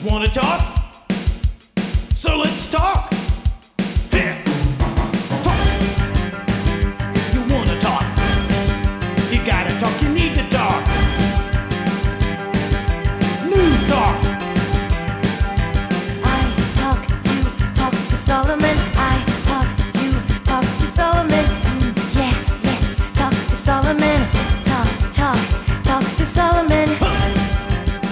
Wanna talk? So let's talk. Here. Talk. You wanna talk? You gotta talk, you need to talk. News talk. I talk, you talk to Solomon. I talk, you talk to Solomon. Yeah, let's talk to Solomon. Talk to Solomon.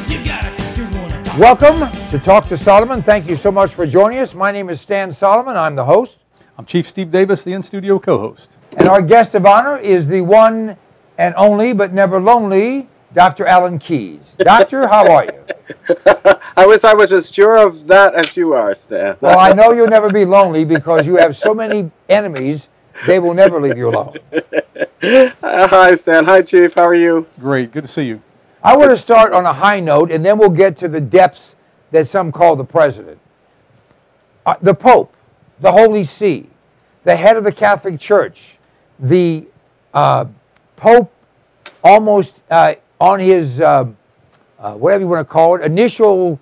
You gotta talk, you wanna talk. Welcome to Talk to Solomon. Thank you so much for joining us. My name is Stan Solomon. I'm the host. I'm Chief Steve Davis, the in-studio co-host. And our guest of honor is the one and only, but never lonely, Dr. Alan Keyes. Doctor, how are you? I wish I was as sure of that as you are, Stan. Well, I know you'll never be lonely because you have so many enemies, they will never leave you alone. Hi, Stan. Hi, Chief. How are you? Great, good to see you. I want to start on a high note, and then we'll get to the depths that some call the president. The Pope, the Holy See, the head of the Catholic Church, the Pope almost on his, whatever you want to call it, initial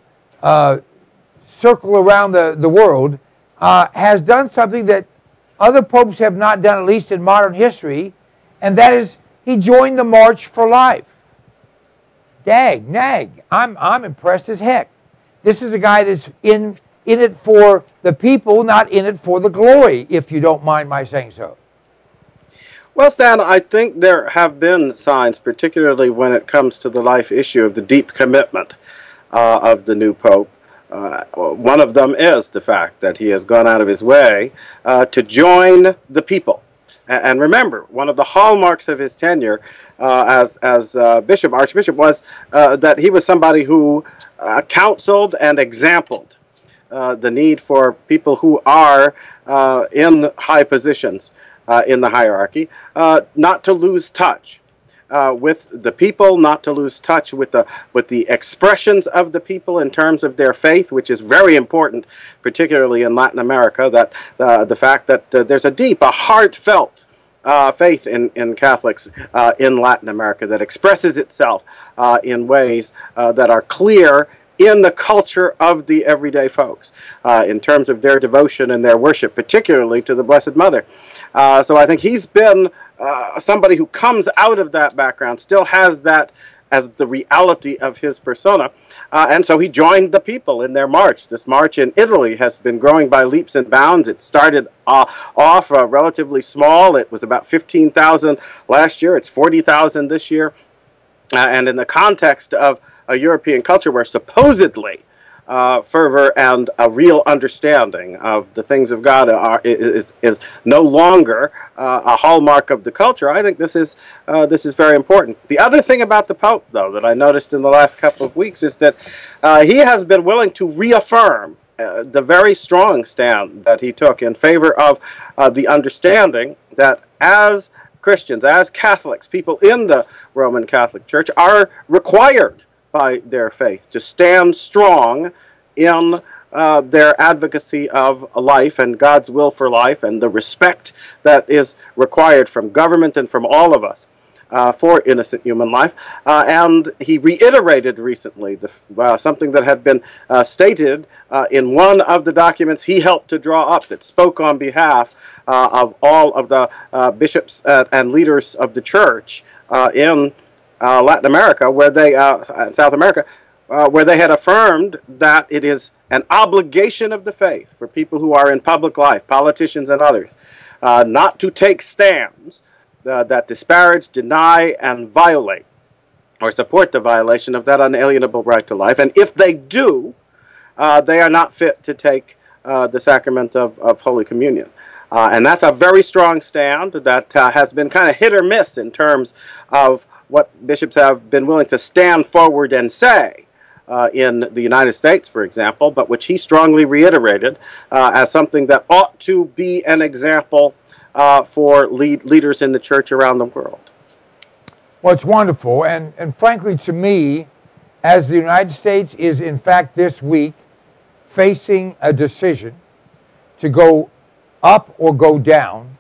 circle around the world, has done something that other popes have not done, at least in modern history, and that is he joined the March for Life. Dag, nag, I'm impressed as heck. This is a guy that's in it for the people, not in it for the glory, if you don't mind my saying so. Well, Stan, I think there have been signs, particularly when it comes to the life issue of the deep commitment of the new Pope. One of them is the fact that he has gone out of his way to join the people. And remember, one of the hallmarks of his tenure as Archbishop, was that he was somebody who counseled and exampled the need for people who are in high positions in the hierarchy not to lose touch with the people, not to lose touch with the expressions of the people in terms of their faith, which is very important, particularly in Latin America, that the fact that there's a heartfelt faith in Catholics in Latin America that expresses itself in ways that are clear in the culture of the everyday folks, in terms of their devotion and their worship, particularly to the Blessed Mother. So I think he's been somebody who comes out of that background, still has that as the reality of his persona, and so he joined the people in their march. This march in Italy has been growing by leaps and bounds. It started off relatively small. It was about 15,000 last year. It's 40,000 this year. And in the context of a European culture where supposedly fervor and a real understanding of the things of God is no longer a hallmark of the culture, I think this is very important. The other thing about the Pope, though, that I noticed in the last couple of weeks is that he has been willing to reaffirm the very strong stand that he took in favor of the understanding that as Christians, as Catholics, people in the Roman Catholic Church are required by their faith to stand strong in their advocacy of life and God's will for life and the respect that is required from government and from all of us for innocent human life. And he reiterated recently something that had been stated in one of the documents he helped to draw up that spoke on behalf of all of the bishops and leaders of the church in Latin America, where they South America, where they had affirmed that it is an obligation of the faith for people who are in public life, politicians and others, not to take stands that disparage, deny, and violate or support the violation of that unalienable right to life. And if they do, they are not fit to take the sacrament of Holy Communion. And that's a very strong stand that has been kind of hit or miss in terms of what bishops have been willing to stand forward and say in the United States, for example, but which he strongly reiterated as something that ought to be an example for leaders in the church around the world. Well, it's wonderful, and frankly to me, as the United States is in fact this week facing a decision to go up or go down,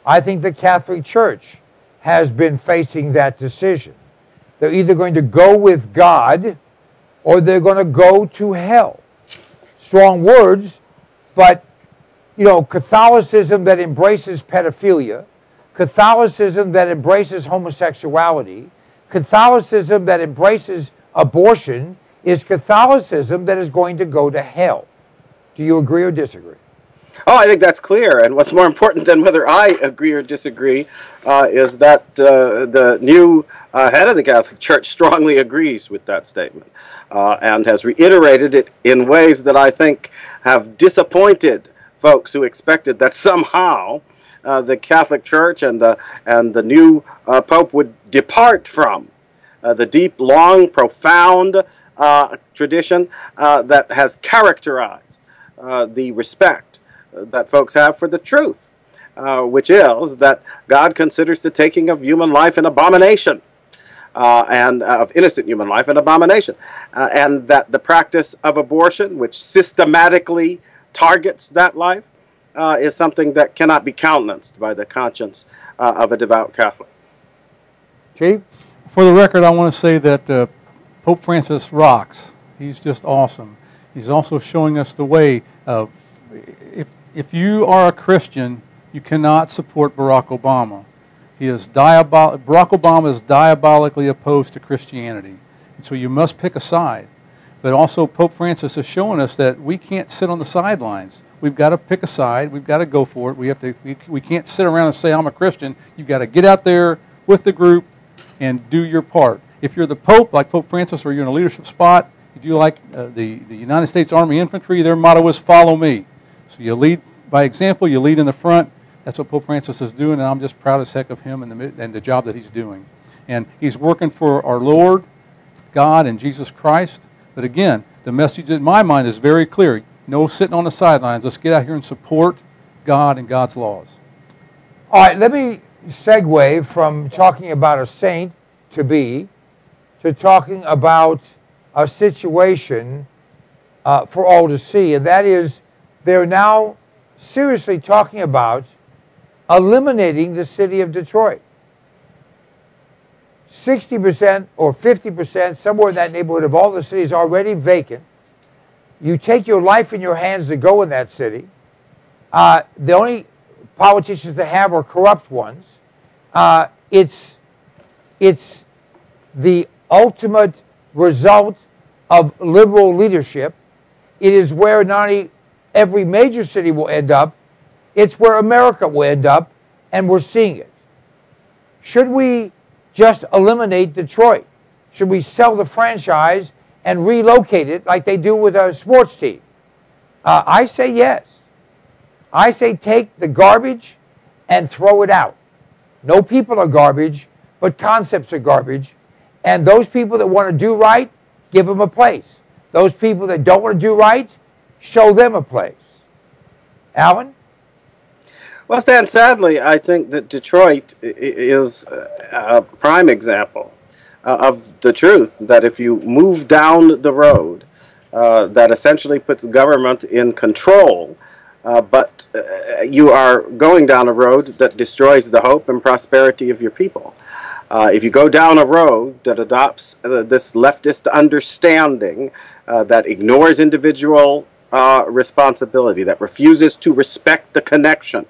I think the Catholic Church has been facing that decision. They're either going to go with God or they're going to go to hell. Strong words, but, you know, Catholicism that embraces pedophilia, Catholicism that embraces homosexuality, Catholicism that embraces abortion is Catholicism that is going to go to hell. Do you agree or disagree? Oh, I think that's clear. And what's more important than whether I agree or disagree is that the new head of the Catholic Church strongly agrees with that statement and has reiterated it in ways that I think have disappointed folks who expected that somehow the Catholic Church and the new Pope would depart from the deep, long, profound tradition that has characterized the respect that folks have for the truth, which is that God considers the taking of human life an abomination, and of innocent human life an abomination, and that the practice of abortion, which systematically targets that life, is something that cannot be countenanced by the conscience of a devout Catholic. Chief? For the record, I want to say that Pope Francis rocks. He's just awesome. He's also showing us the way. If you are a Christian, you cannot support Barack Obama. Barack Obama is diabolically opposed to Christianity, and so you must pick a side. But also Pope Francis is showing us that we can't sit on the sidelines. We've got to pick a side. We've got to go for it. We can't sit around and say, I'm a Christian. You've got to get out there with the group and do your part. If you're the Pope, like Pope Francis, or you're in a leadership spot, if you like the United States Army Infantry, their motto is follow me. So you lead by example, you lead in the front. That's what Pope Francis is doing, and I'm just proud as heck of him and the job that he's doing. And he's working for our Lord, God, and Jesus Christ. But again, the message in my mind is very clear. No sitting on the sidelines. Let's get out here and support God and God's laws. All right, let me segue from talking about a saint-to-be to talking about a situation for all to see, and that is they're now seriously talking about eliminating the city of Detroit. 60% or 50%, somewhere in that neighborhood of all the cities already vacant. You take your life in your hands to go in that city. The only politicians they have are corrupt ones. It's the ultimate result of liberal leadership. It is where not only every major city will end up, it's where America will end up, and we're seeing it. Should we just eliminate Detroit? Should we sell the franchise and relocate it like they do with a sports team? I say yes. I say take the garbage and throw it out. No people are garbage, but concepts are garbage. And those people that want to do right, give them a place. Those people that don't want to do right, show them a place. Alan? Well, Stan, sadly, I think that Detroit is a prime example of the truth that if you move down the road that essentially puts government in control, but you are going down a road that destroys the hope and prosperity of your people. If you go down a road that adopts this leftist understanding that ignores individual responsibility, that refuses to respect the connection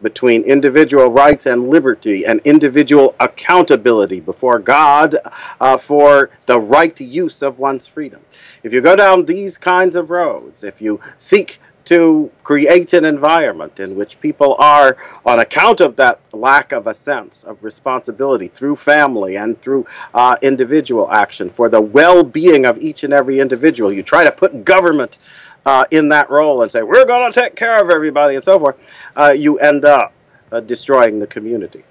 between individual rights and liberty and individual accountability before God for the right use of one's freedom. If you go down these kinds of roads, if you seek to create an environment in which people are, on account of that lack of a sense of responsibility through family and through individual action for the well-being of each and every individual, you try to put government in that role and say, we're going to take care of everybody and so forth, you end up destroying the community.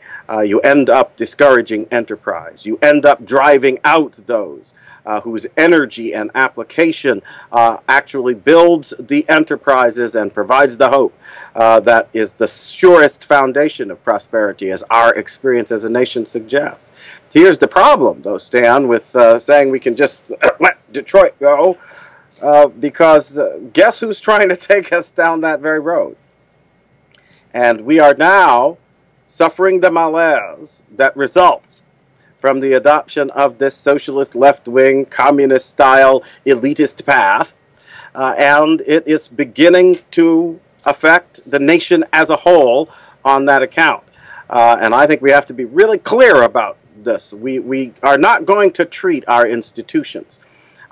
You end up discouraging enterprise. You end up driving out those whose energy and application actually builds the enterprises and provides the hope that is the surest foundation of prosperity, as our experience as a nation suggests. Here's the problem, though, Stan, with saying we can just let Detroit go, because guess who's trying to take us down that very road? And we are now suffering the malaise that results from the adoption of this socialist left-wing communist style elitist path, and it is beginning to affect the nation as a whole on that account. And I think we have to be really clear about this. We are not going to treat our institutions,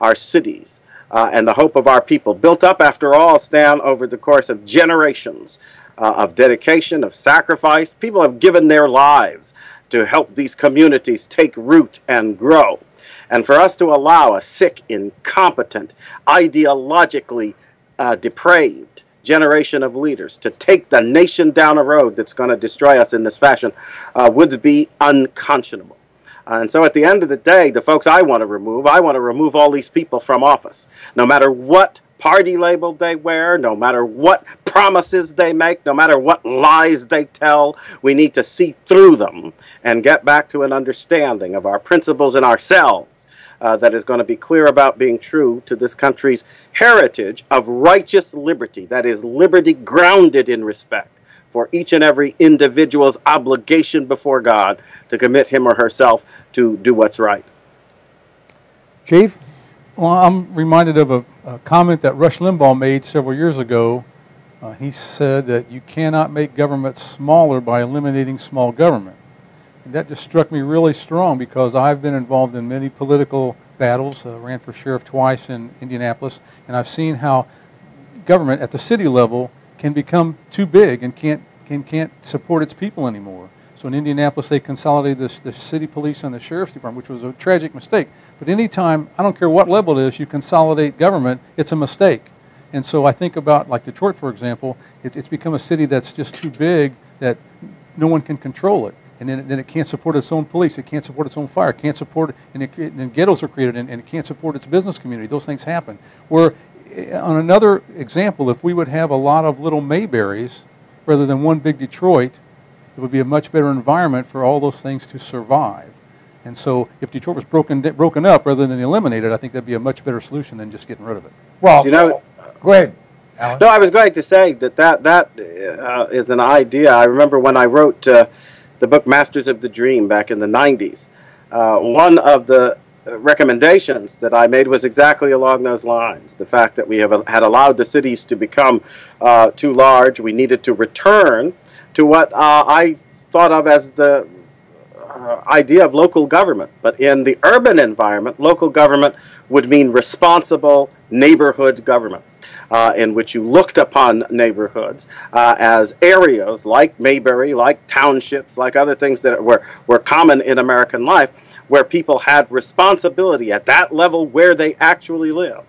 our cities, and the hope of our people, built up, after all, Stan, over the course of generations of dedication, of sacrifice. People have given their lives to help these communities take root and grow. And for us to allow a sick, incompetent, ideologically depraved generation of leaders to take the nation down a road that's going to destroy us in this fashion would be unconscionable. And so at the end of the day, the folks I want to remove all these people from office. No matter what party label they wear, no matter what promises they make, no matter what lies they tell, we need to see through them and get back to an understanding of our principles and ourselves that is going to be clear about being true to this country's heritage of righteous liberty, that is, liberty grounded in respect for each and every individual's obligation before God to commit him or herself to do what's right. Chief? Well, I'm reminded of a comment that Rush Limbaugh made several years ago. He said that you cannot make government smaller by eliminating small government. And that just struck me really strong because I've been involved in many political battles, ran for sheriff twice in Indianapolis, and I've seen how government at the city level can become too big and can't support its people anymore. So in Indianapolis, they consolidated the city police and the sheriff's department, which was a tragic mistake. But anytime, I don't care what level it is, you consolidate government, it's a mistake. And so I think about, like Detroit, for example, it's become a city that's just too big that no one can control it. And then it can't support its own police, it can't support its own fire, it can't support, and then ghettos are created, and it can't support its business community. Those things happen. Where, on another example, if we would have a lot of little Mayberries rather than one big Detroit, it would be a much better environment for all those things to survive. And so if Detroit was broken up rather than eliminated, I think that'd be a much better solution than just getting rid of it. Well, you know, go ahead, Alan. No, I was going to say that is an idea. I remember when I wrote the book Masters of the Dream back in the 90s, one of the recommendations that I made was exactly along those lines. The fact that we had allowed the cities to become too large, we needed to return to what I thought of as the idea of local government. But in the urban environment, local government would mean responsible neighborhood government, in which you looked upon neighborhoods as areas like Mayberry, like townships, like other things that were common in American life, where people had responsibility at that level where they actually lived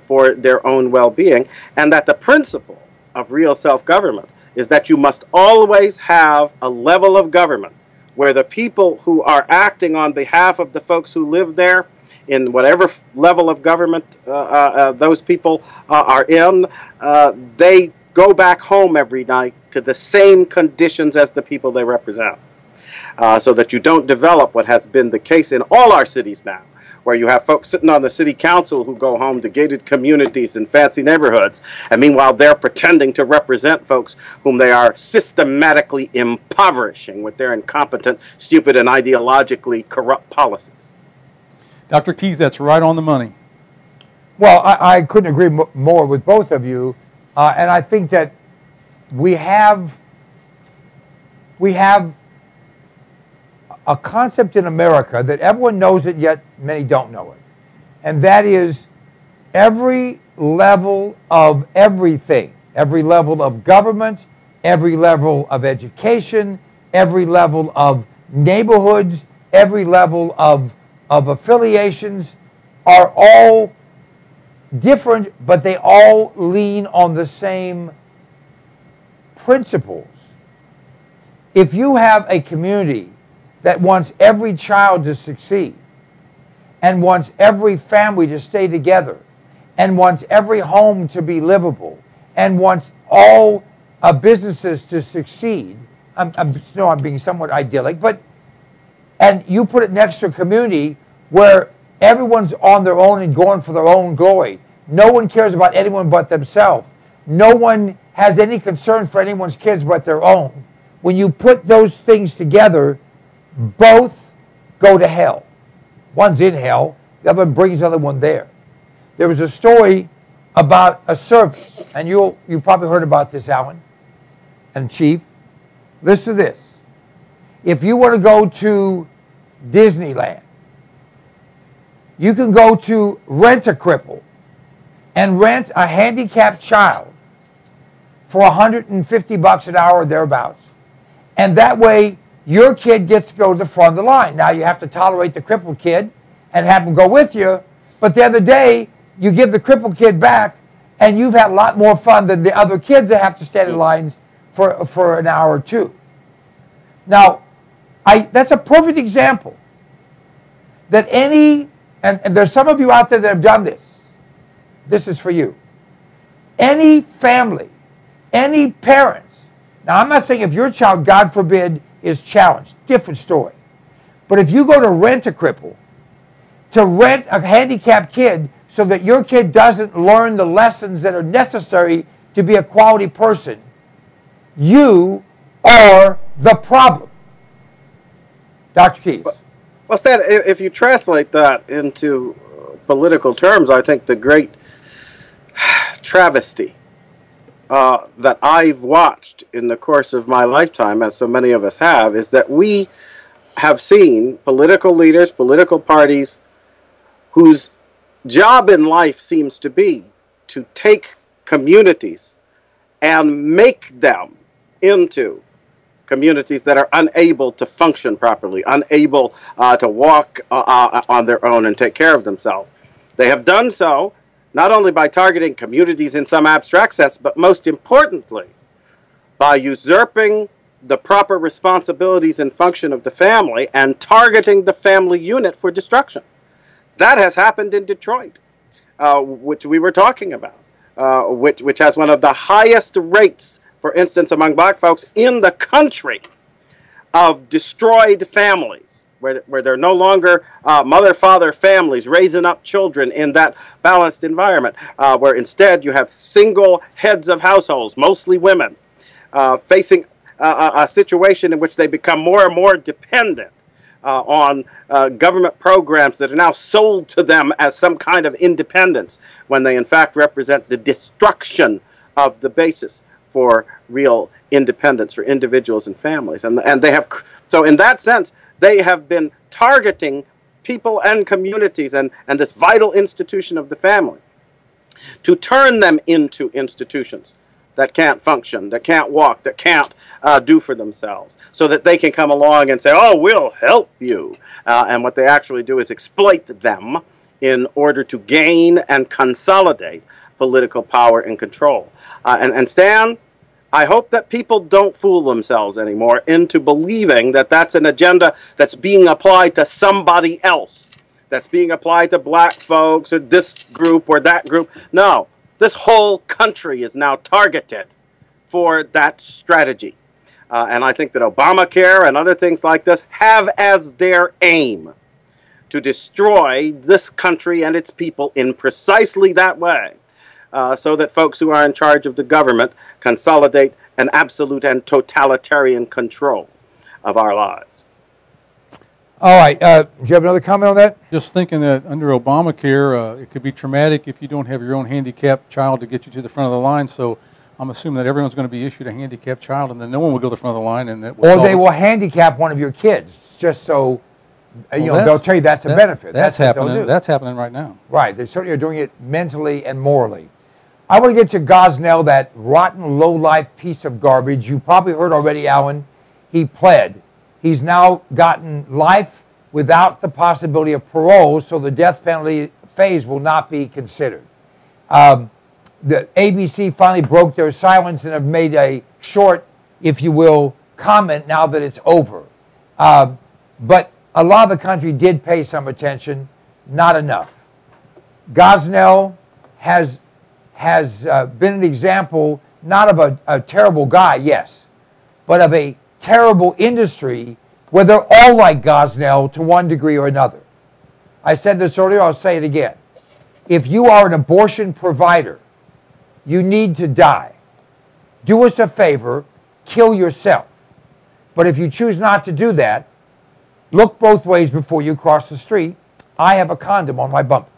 for their own well-being, and that the principle of real self-government is that you must always have a level of government where the people who are acting on behalf of the folks who live there, in whatever level of government those people are in, they go back home every night to the same conditions as the people they represent. So that you don't develop what has been the case in all our cities now, where you have folks sitting on the city council who go home to gated communities and fancy neighborhoods, and meanwhile they're pretending to represent folks whom they are systematically impoverishing with their incompetent, stupid, and ideologically corrupt policies. Dr. Keys, that's right on the money. Well, I couldn't agree more with both of you, and I think that we have a concept in America that everyone knows it, yet many don't know it. And that is every level of everything, every level of government, every level of education, every level of neighborhoods, every level of affiliations are all different, but they all lean on the same principles. If you have a community that wants every child to succeed, and wants every family to stay together, and wants every home to be livable, and wants all businesses to succeed, I'm being somewhat idyllic, and you put it next to a community where everyone's on their own and going for their own glory. No one cares about anyone but themselves. No one has any concern for anyone's kids but their own. When you put those things together, both go to hell. One's in hell, the other one brings the other one there. There was a story about a service, and you probably heard about this, Alan and Chief. Listen to this. If you were to go to Disneyland, you can go to Rent-A-Cripple and rent a handicapped child for $150 an hour or thereabouts. And that way, your kid gets to go to the front of the line. Now, you have to tolerate the crippled kid and have him go with you, but the other day, you give the crippled kid back, and you've had a lot more fun than the other kids that have to stand in lines for an hour or two. Now, that's a perfect example that and there's some of you out there that have done this. This is for you. Any family, any parents. Now, I'm not saying if your child, God forbid, is challenged. Different story. But if you go to Rent-A-Cripple to rent a handicapped kid so that your kid doesn't learn the lessons that are necessary to be a quality person, you are the problem. Dr. Keys. Well, Stan, if you translate that into political terms, I think the great travesty that I've watched in the course of my lifetime, as so many of us have, is that we have seen political leaders, political parties, whose job in life seems to be to take communities and make them into communities that are unable to function properly, unable to walk on their own and take care of themselves. They have done so not only by targeting communities in some abstract sense, but most importantly, by usurping the proper responsibilities and function of the family and targeting the family unit for destruction. That has happened in Detroit, which we were talking about, which has one of the highest rates, for instance, among black folks in the country of destroyed families, where they're no longer mother-father families raising up children in that balanced environment, where instead you have single heads of households, mostly women, facing a situation in which they become more and more dependent on government programs that are now sold to them as some kind of independence, when they in fact represent the destruction of the basis for real independence for individuals and families. And they have, so in that sense, they have been targeting people and communities and this vital institution of the family to turn them into institutions that can't function, that can't walk, that can't do for themselves, so that they can come along and say, oh, we'll help you. And what they actually do is exploit them in order to gain and consolidate political power and control. And Stan, I hope that people don't fool themselves anymore into believing that that's an agenda that's being applied to somebody else, that's being applied to black folks or this group or that group. No, this whole country is now targeted for that strategy. And I think that Obamacare and other things like this have as their aim to destroy this country and its people in precisely that way. So that folks who are in charge of the government consolidate an absolute and totalitarian control of our lives. All right. Do you have another comment on that? Just thinking that under Obamacare, it could be traumatic if you don't have your own handicapped child to get you to the front of the line. So I'm assuming that everyone's going to be issued a handicapped child, and then no one will go to the front of the line. And that will or they will handicap one of your kids, just so they'll tell you that's a benefit. That's happening. That's happening right now. Right. They certainly are doing it mentally and morally. I want to get to Gosnell, that rotten, low-life piece of garbage. You probably heard already, Alan. He pled. He's now gotten life without the possibility of parole, so the death penalty phase will not be considered. The ABC finally broke their silence and have made a short, if you will, comment now that it's over. But a lot of the country did pay some attention, not enough. Gosnell has been an example not of a terrible guy, yes, but of a terrible industry where they're all like Gosnell to one degree or another. I said this earlier, I'll say it again. If you are an abortion provider, you need to die. Do us a favor, kill yourself. But if you choose not to do that, Look both ways before you cross the street. I have a condom on my bumper.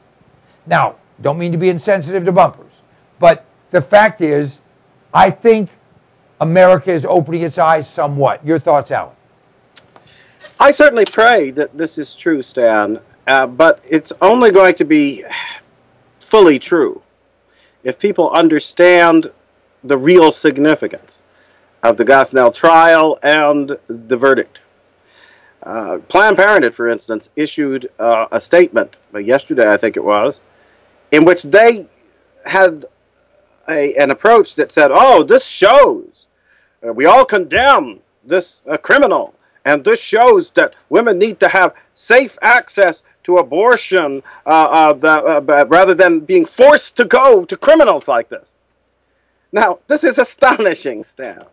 Now, don't mean to be insensitive to bumpers, but the fact is, I think America is opening its eyes somewhat. Your thoughts, Alan? I certainly pray that this is true, Stan, but it's only going to be fully true if people understand the real significance of the Gosnell trial and the verdict. Planned Parenthood, for instance, issued a statement yesterday, I think it was, in which they had an approach that said, oh, this shows, we all condemn this criminal, and this shows that women need to have safe access to abortion rather than being forced to go to criminals like this. Now, this is astonishing, Stan.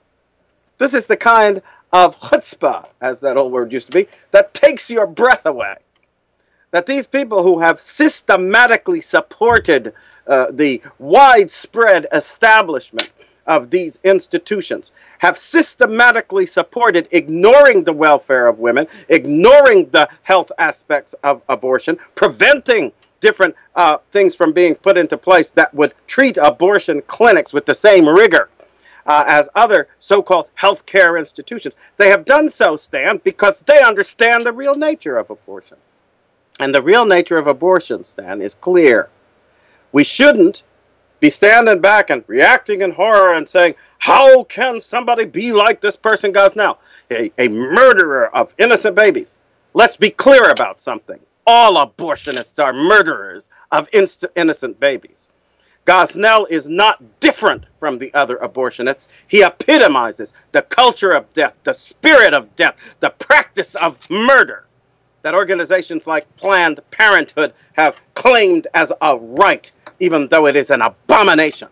This is the kind of chutzpah, as that old word used to be, that takes your breath away. That these people who have systematically supported the widespread establishment of these institutions have systematically supported ignoring the welfare of women, ignoring the health aspects of abortion, preventing different things from being put into place that would treat abortion clinics with the same rigor as other so-called healthcare institutions. They have done so, Stan, because they understand the real nature of abortion. And the real nature of abortion, Stan, is clear. We shouldn't be standing back and reacting in horror and saying, how can somebody be like this person Gosnell, a murderer of innocent babies? Let's be clear about something. All abortionists are murderers of innocent babies. Gosnell is not different from the other abortionists. He epitomizes the culture of death, the spirit of death, the practice of murder that organizations like Planned Parenthood have claimed as a right, even though it is an abomination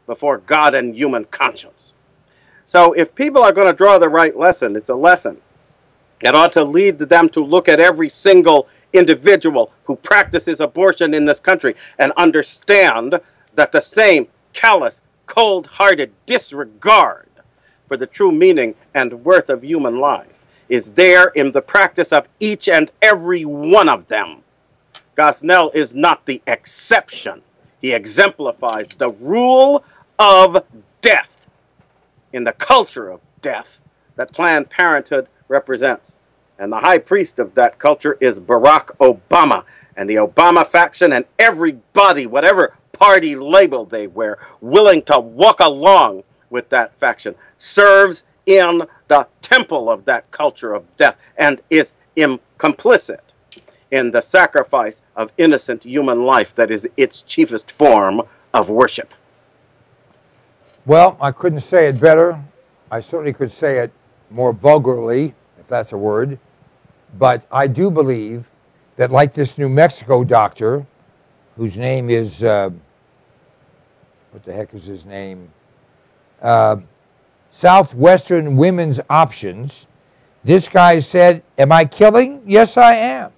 before God and human conscience. So if people are going to draw the right lesson, it's a lesson that ought to lead them to look at every single individual who practices abortion in this country and understand that the same callous, cold-hearted disregard for the true meaning and worth of human life is there in the practice of each and every one of them. Gosnell is not the exception. He exemplifies the rule of death in the culture of death that Planned Parenthood represents. And the high priest of that culture is Barack Obama and the Obama faction and everybody, whatever party label they wear, willing to walk along with that faction, serves in the temple of that culture of death and is complicit in the sacrifice of innocent human life that is its chiefest form of worship. Well, I couldn't say it better. I certainly could say it more vulgarly, if that's a word. But I do believe that, like this New Mexico doctor, whose name is, what the heck is his name? Southwestern Women's Options. This guy said, am I killing? Yes, I am.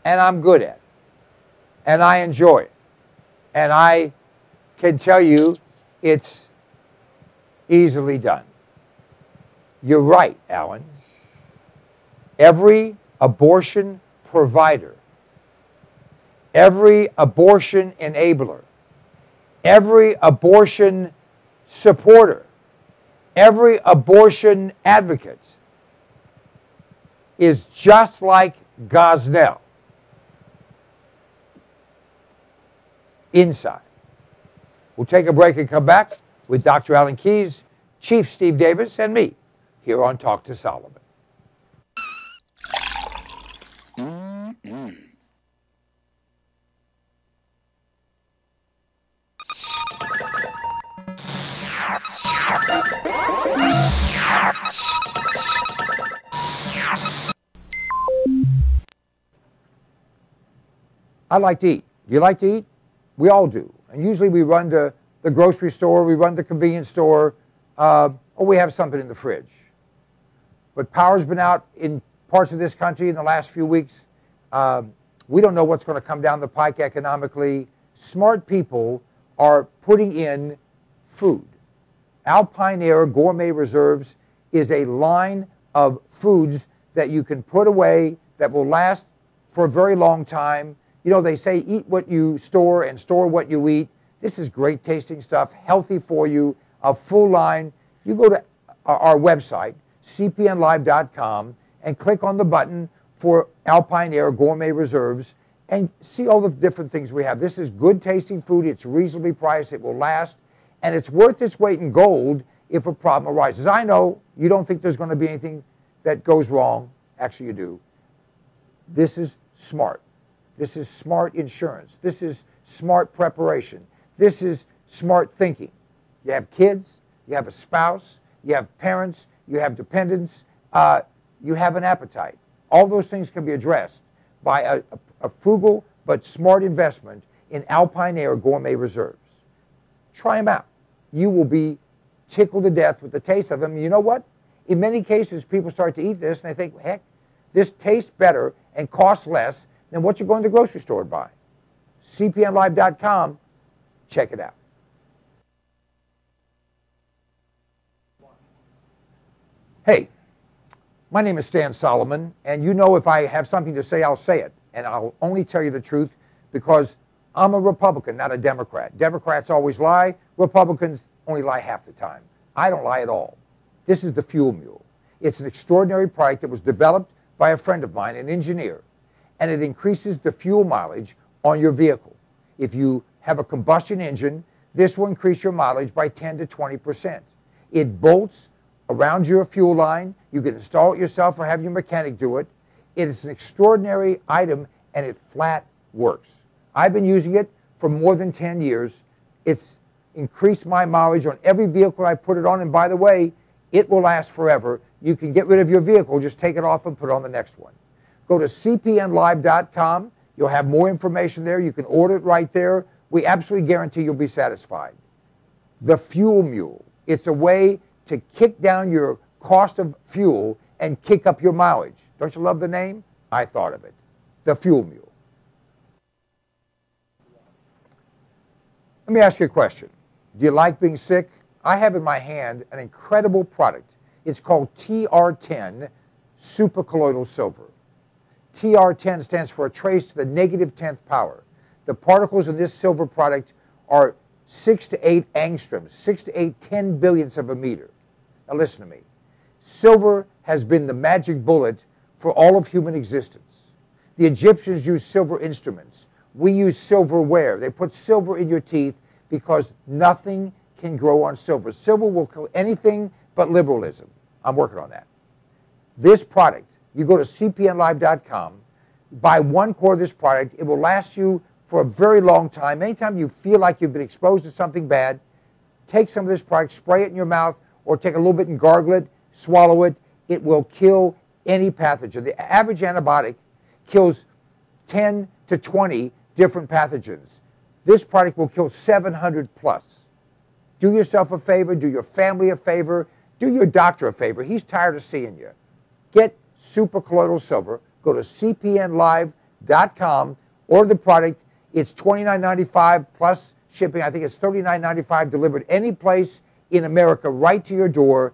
And I'm good at it. And I enjoy it. And I can tell you it's easily done. You're right, Alan. Every abortion provider, every abortion enabler, every abortion supporter, every abortion advocate is just like Gosnell inside. We'll take a break and come back with Dr. Alan Keyes, Chief Steve Davis, and me here on Talk to Solomon. I like to eat. You like to eat? We all do. And usually we run to the grocery store, we run to the convenience store, or we have something in the fridge. But power's been out in parts of this country in the last few weeks. We don't know what's going to come down the pike economically. Smart people are putting in food. Alpine Air Gourmet Reserves is a line of foods that you can put away that will last for a very long time. You know, they say eat what you store and store what you eat. This is great tasting stuff, healthy for you, a full line. You go to our website, cpnlive.com, and click on the button for Alpine Air Gourmet Reserves and see all the different things we have. This is good tasting food. It's reasonably priced. It will last. And it's worth its weight in gold if a problem arises. I know you don't think there's going to be anything that goes wrong. Actually, you do. This is smart. This is smart insurance. This is smart preparation. This is smart thinking. You have kids. You have a spouse. You have parents. You have dependents. You have an appetite. All those things can be addressed by a frugal but smart investment in Alpine Air Gourmet Reserves. Try them out. You will be tickled to death with the taste of them. You know what? In many cases, people start to eat this and they think, heck, this tastes better and costs less than what you're going to the grocery store to buy. cpnlive.com. Check it out. Hey, my name is Stan Solomon, and you know if I have something to say, I'll say it. And I'll only tell you the truth because I'm a Republican, not a Democrat. Democrats always lie. Republicans only lie half the time. I don't lie at all. This is the Fuel Mule. It's an extraordinary product that was developed by a friend of mine, an engineer, and it increases the fuel mileage on your vehicle. If you have a combustion engine, this will increase your mileage by 10 to 20%. It bolts around your fuel line. You can install it yourself or have your mechanic do it. It is an extraordinary item, and it flat works. I've been using it for more than 10 years. It's increased my mileage on every vehicle I put it on, and by the way, it will last forever. You can get rid of your vehicle, just take it off and put on the next one. Go to cpnlive.com. You'll have more information there. You can order it right there. We absolutely guarantee you'll be satisfied. The Fuel Mule. It's a way to kick down your cost of fuel and kick up your mileage. Don't you love the name? I thought of it. The Fuel Mule. Let me ask you a question. Do you like being sick? I have in my hand an incredible product. It's called TR10 supercolloidal silver. TR10 stands for a trace to the negative 10th power. The particles in this silver product are 6 to 8 angstroms, 6 to 8 10 billionths of a meter. Now listen to me. Silver has been the magic bullet for all of human existence. The Egyptians used silver instruments. We use silverware. They put silver in your teeth because nothing can grow on silver. Silver will kill anything but liberalism. I'm working on that. This product, you go to cpnlive.com, buy 1 quart of this product. It will last you for a very long time. Anytime you feel like you've been exposed to something bad, take some of this product, spray it in your mouth, or take a little bit and gargle it, swallow it. It will kill any pathogen. The average antibiotic kills 10 to 20 different pathogens. This product will kill 700 plus. Do yourself a favor, do your family a favor, do your doctor a favor. He's tired of seeing you. Get supercolloidal silver. Go to cpnlive.com, order the product. It's $29.95 plus shipping. I think it's $39.95 delivered any place in America right to your door.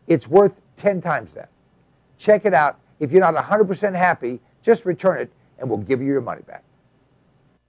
It's worth 10 times that. Check it out. If you're not 100% happy, just return it and we'll give you your money back.